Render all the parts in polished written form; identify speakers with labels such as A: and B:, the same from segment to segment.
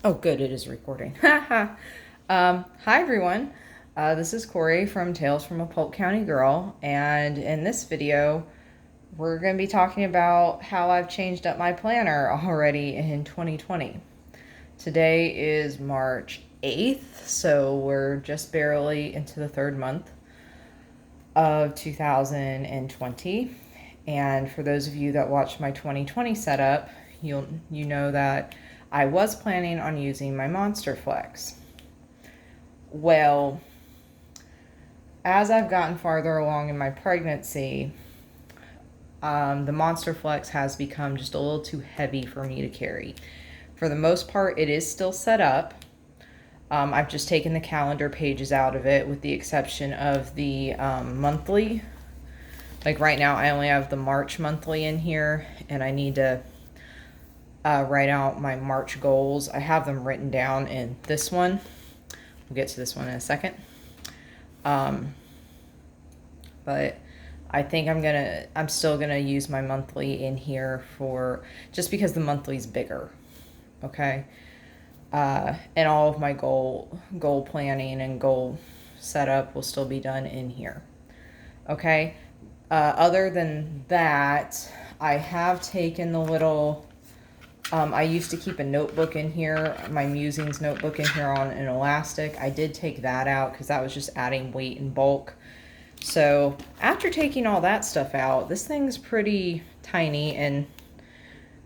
A: Oh, good, it is recording. Hi, everyone. This is Corey from Tales from a Polk County Girl, and in this video, we're going to be talking about how I've changed up my planner already in 2020. Today is March 8th, so we're just barely into the third month of 2020. And for those of you that watched my 2020 setup, you know that I was planning on using my Monster Flex. Well, as I've gotten farther along in my pregnancy, the Monster Flex has become just a little too heavy for me to carry. For the most part, it is still set up. I've just taken the calendar pages out of it with the exception of the monthly. Like right now, I only have the March monthly in here, and I need to write out my March goals. I have them written down in this one. We'll get to this one in a second. But I think I'm still gonna use my monthly in here for, just because the monthly's bigger. Okay. And all of my goal planning and goal setup will still be done in here. Okay. Other than that, I have taken the little, I used to keep a notebook in here, my musings notebook in here on an elastic. I did take that out because that was just adding weight and bulk. So after taking all that stuff out, this thing's pretty tiny and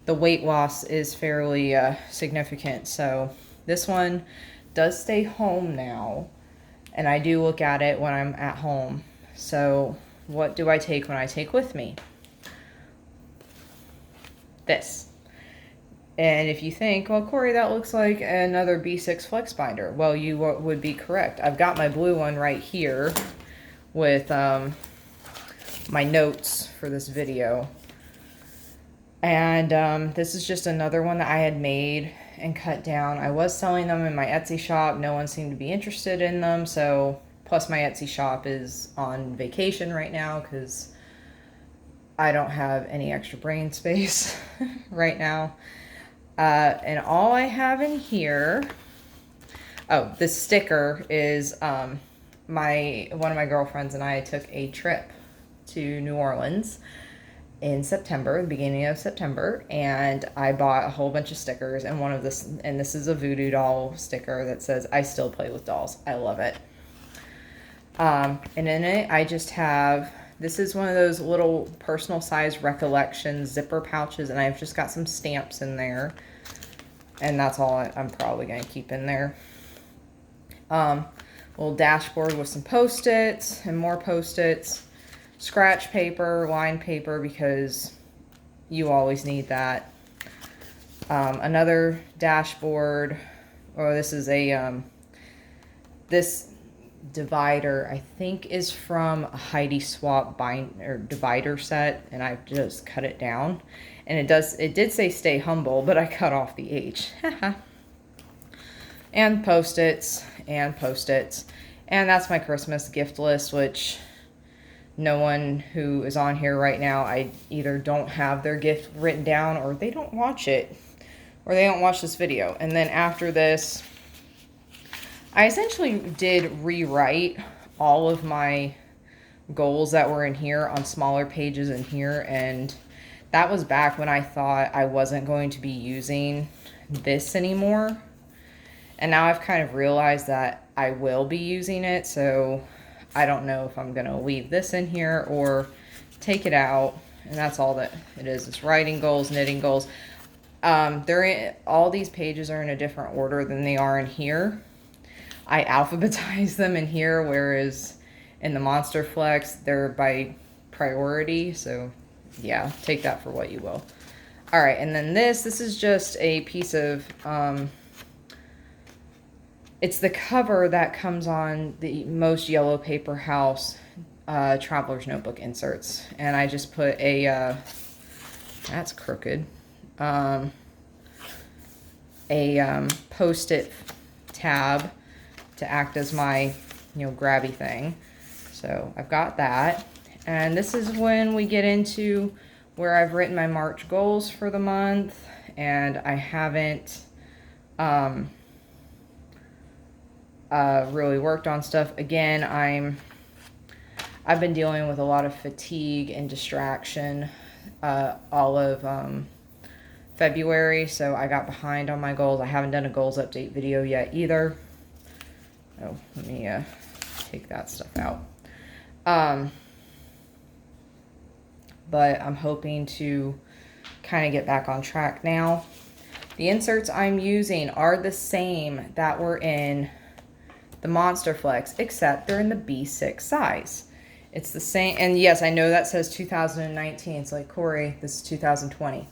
A: the weight loss is fairly significant. So this one does stay home now, and I do look at it when I'm at home. So what do I take when I take with me? This. And if you think, well, Corey, that looks like another B6 flex binder. Well, you would be correct. I've got my blue one right here with my notes for this video. And this is just another one that I had made and cut down. I was selling them in my Etsy shop. No one seemed to be interested in them. So, plus my Etsy shop is on vacation right now because I don't have any extra brain space right now. And all I have in here, oh, this sticker is one of my girlfriends and I took a trip to New Orleans in September, the beginning of September, and I bought a whole bunch of stickers, and this is a voodoo doll sticker that says, "I still play with dolls." I love it. And in it, I just have, this is one of those little personal size recollection zipper pouches, and I've just got some stamps in there, and that's all I'm probably going to keep in there. Little dashboard with some Post-its and more Post-its. Scratch paper, line paper, because you always need that. Another dashboard, or this is a, this divider, I think is from a Heidi Swap divider set, and I've just cut it down. And it did say stay humble, but I cut off the H. And Post-its, and Post-its. And that's my Christmas gift list, which no one who is on here right now, I either don't have their gift written down, or they don't watch it, or they don't watch this video. And then after this, I essentially did rewrite all of my goals that were in here on smaller pages in here, and that was back when I thought I wasn't going to be using this anymore. And now I've kind of realized that I will be using it, so I don't know if I'm going to leave this in here or take it out. And that's all that it is. It's writing goals, knitting goals. All these pages are in a different order than they are in here. I alphabetize them in here, whereas in the Monster Flex, they're by priority. So yeah, take that for what you will. All right, and then this is just a piece of, it's the cover that comes on the most Yellow Paper House Traveler's Notebook inserts. And I just put a, that's crooked, a Post-it tab to act as my, grabby thing. So I've got that. And this is when we get into where I've written my March goals for the month. And I haven't Really worked on stuff. Again, I've been dealing with a lot of fatigue and distraction all of February, so I got behind on my goals. I haven't done a goals update video yet either. Oh, let me take that stuff out. But I'm hoping to kind of get back on track now. The inserts I'm using are the same that were in the Monster Flex, except they're in the B6 size. It's the same, and yes, I know that says 2019. It's like, Corey, this is 2020.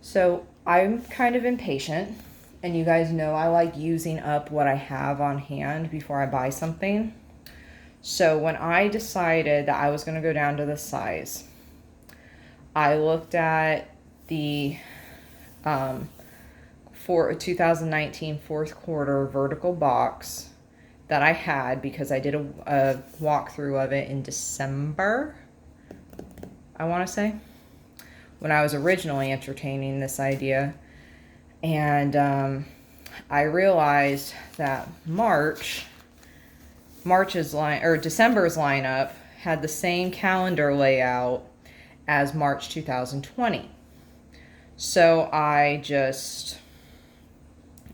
A: So I'm kind of impatient, and you guys know I like using up what I have on hand before I buy something. So when I decided that I was going to go down to this size, I looked at the for 2019 fourth quarter vertical box that I had, because I did a walkthrough of it in December, I want to say, when I was originally entertaining this idea. And I realized that December's lineup had the same calendar layout as March 2020. So I just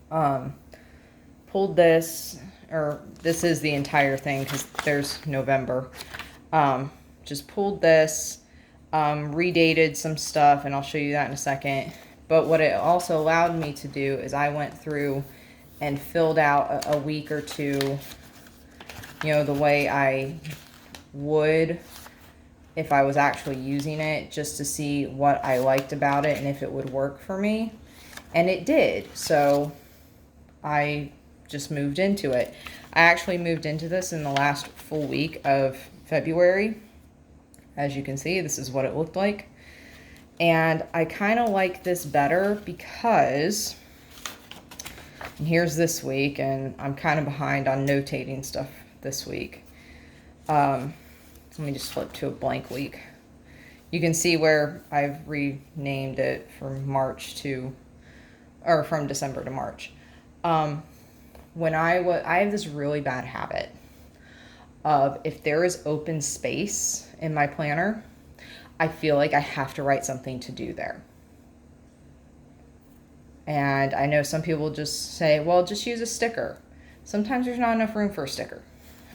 A: pulled this, or this is the entire thing because there's November. Just pulled this, redated some stuff, and I'll show you that in a second. But what it also allowed me to do is I went through and filled out a week or two, you know, the way I would if I was actually using it, just to see what I liked about it and if it would work for me. And it did. So I just moved into it. I actually moved into this in the last full week of February. As you can see, this is what it looked like. And I kind of like this better because, and here's this week, and I'm kind of behind on notating stuff this week. Let me just flip to a blank week. You can see where I've renamed it from from December to March. When I have this really bad habit of, if there is open space in my planner, I feel like I have to write something to do there. And I know some people just say, well, just use a sticker. Sometimes there's not enough room for a sticker.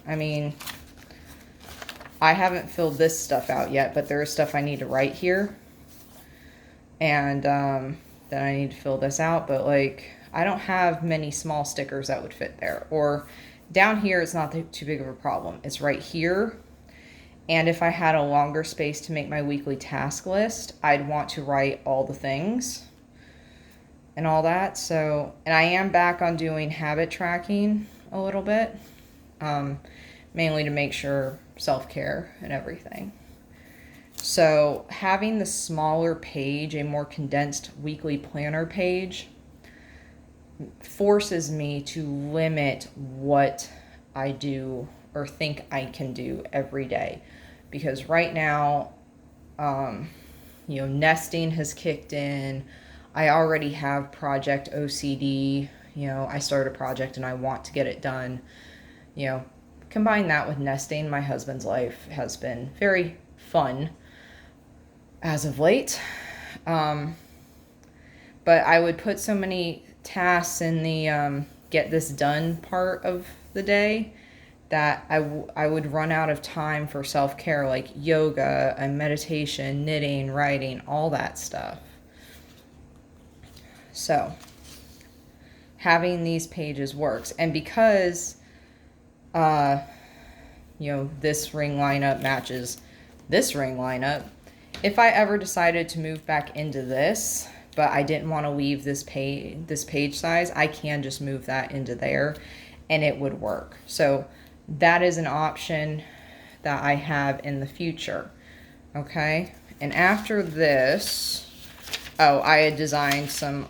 A: I mean, I haven't filled this stuff out yet, but there is stuff I need to write here. And then I need to fill this out. But like, I don't have many small stickers that would fit there. Or down here, it's not too big of a problem. It's right here. And if I had a longer space to make my weekly task list, I'd want to write all the things and all that. So, and I am back on doing habit tracking a little bit, mainly to make sure self-care and everything. So having the smaller page, a more condensed weekly planner page, forces me to limit what I do or think I can do every day. Because right now, nesting has kicked in. I already have project OCD. I start a project and I want to get it done. Combine that with nesting. My husband's life has been very fun as of late. But I would put so many tasks in the get this done part of the day that I would run out of time for self-care, like yoga and meditation, knitting, writing, all that stuff. So having these pages works. And because this ring lineup matches this ring lineup, if I ever decided to move back into this, but I didn't want to leave this page size, I can just move that into there and it would work. So that is an option that I have in the future. Okay. And after this, I had designed some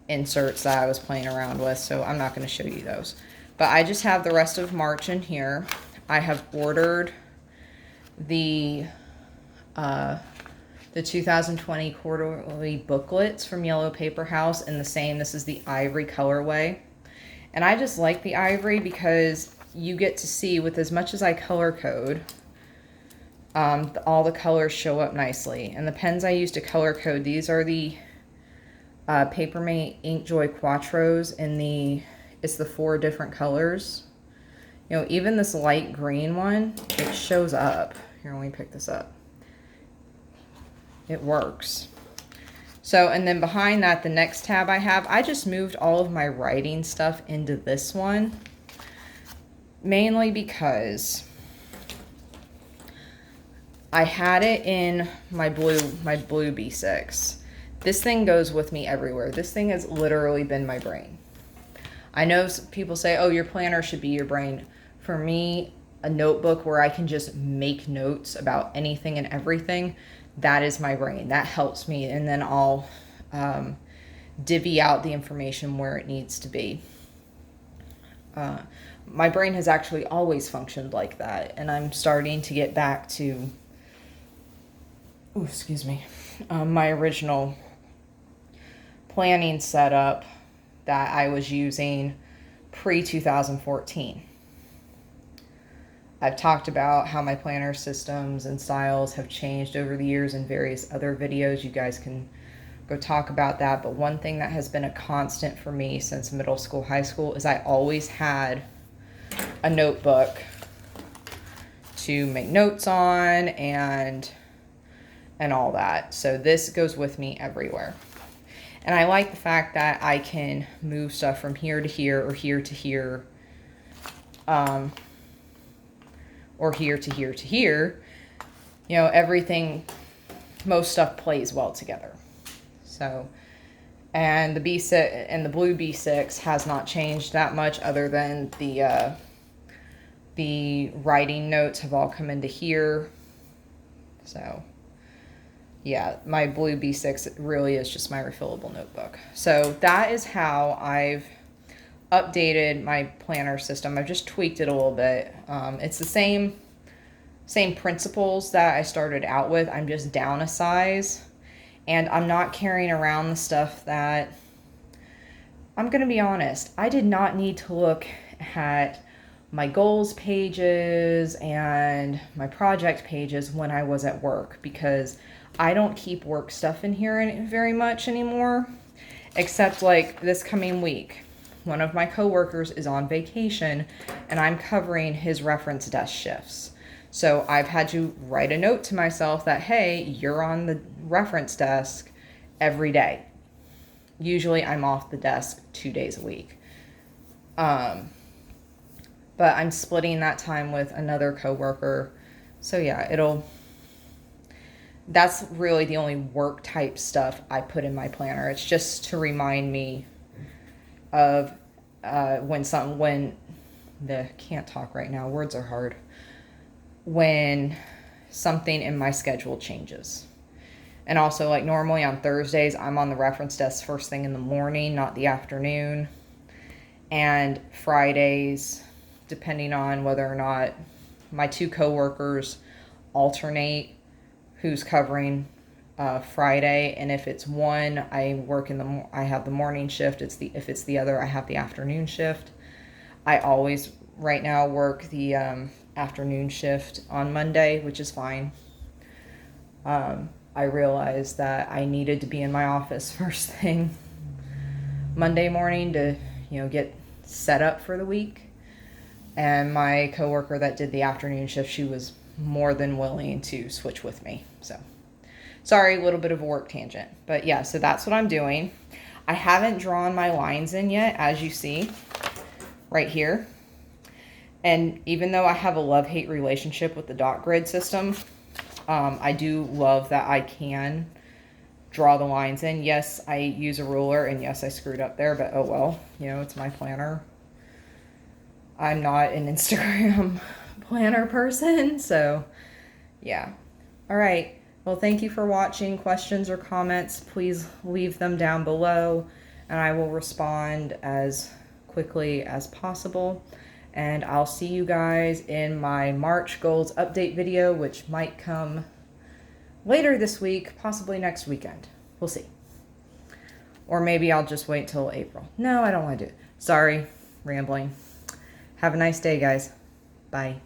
A: inserts that I was playing around with, so I'm not going to show you those. But I just have the rest of March in here. I have ordered the the 2020 quarterly booklets from Yellow Paper House in the same. This is the ivory colorway. And I just like the ivory because you get to see, with as much as I color code, all the colors show up nicely. And the pens I use to color code, these are the Papermate Inkjoy Quattros in it's the 4 different colors. You know, even this light green one, it shows up. Here, let me pick this up. It works. So, and then behind that, the next tab I have, I just moved all of my writing stuff into this one. Mainly because I had it in my blue B6. This thing goes with me everywhere. This thing has literally been my brain. I know people say, oh, your planner should be your brain. For me, a notebook where I can just make notes about anything and everything, that is my brain. That helps me, and then I'll divvy out the information where it needs to be. My brain has actually always functioned like that, and I'm starting to get back to, my original planning setup that I was using pre-2014. I've talked about how my planner systems and styles have changed over the years in various other videos. You guys can go talk about that. But one thing that has been a constant for me since middle school, high school, is I always had a notebook to make notes on and all that. So this goes with me everywhere. And I like the fact that I can move stuff from here to here, or here to here, or here to here to here. You know, everything, most stuff plays well together. So, and the B6 and the blue B6 has not changed that much, other than the writing notes have all come into here. So yeah, my blue B6 really is just my refillable notebook. So that is how I've updated my planner system. I've just tweaked it a little bit. It's the same principles that I started out with. I'm just down a size, and I'm not carrying around the stuff that, I'm going to be honest, I did not need to look at my goals pages and my project pages when I was at work, because I don't keep work stuff in here very much anymore, except like this coming week. One of my coworkers is on vacation, and I'm covering his reference desk shifts. So I've had to write a note to myself that, hey, you're on the reference desk every day. Usually I'm off the desk 2 days a week. But I'm splitting that time with another coworker. So yeah, that's really the only work type stuff I put in my planner. It's just to remind me of can't talk right now, words are hard, when something in my schedule changes. And also, like, normally on Thursdays I'm on the reference desk first thing in the morning, not the afternoon. And Fridays, depending on whether or not my 2 coworkers alternate who's covering Friday, and if it's one, I have the morning shift. If it's the other, I have the afternoon shift. I always right now work the afternoon shift on Monday, which is fine. I realized that I needed to be in my office first thing Monday morning to, get set up for the week. And my coworker that did the afternoon shift, she was more than willing to switch with me. So sorry, a little bit of a work tangent, but yeah, so that's what I'm doing. I haven't drawn my lines in yet, as you see right here. And even though I have a love-hate relationship with the dot grid system, I do love that I can draw the lines in. Yes, I use a ruler, and yes, I screwed up there, but oh well, it's my planner. I'm not an Instagram planner person, so yeah. All right. Well, thank you for watching. Questions or comments, please leave them down below, and I will respond as quickly as possible. And I'll see you guys in my March goals update video, which might come later this week, possibly next weekend. We'll see. Or maybe I'll just wait till April. No, I don't want to do it. Sorry, rambling. Have a nice day, guys. Bye.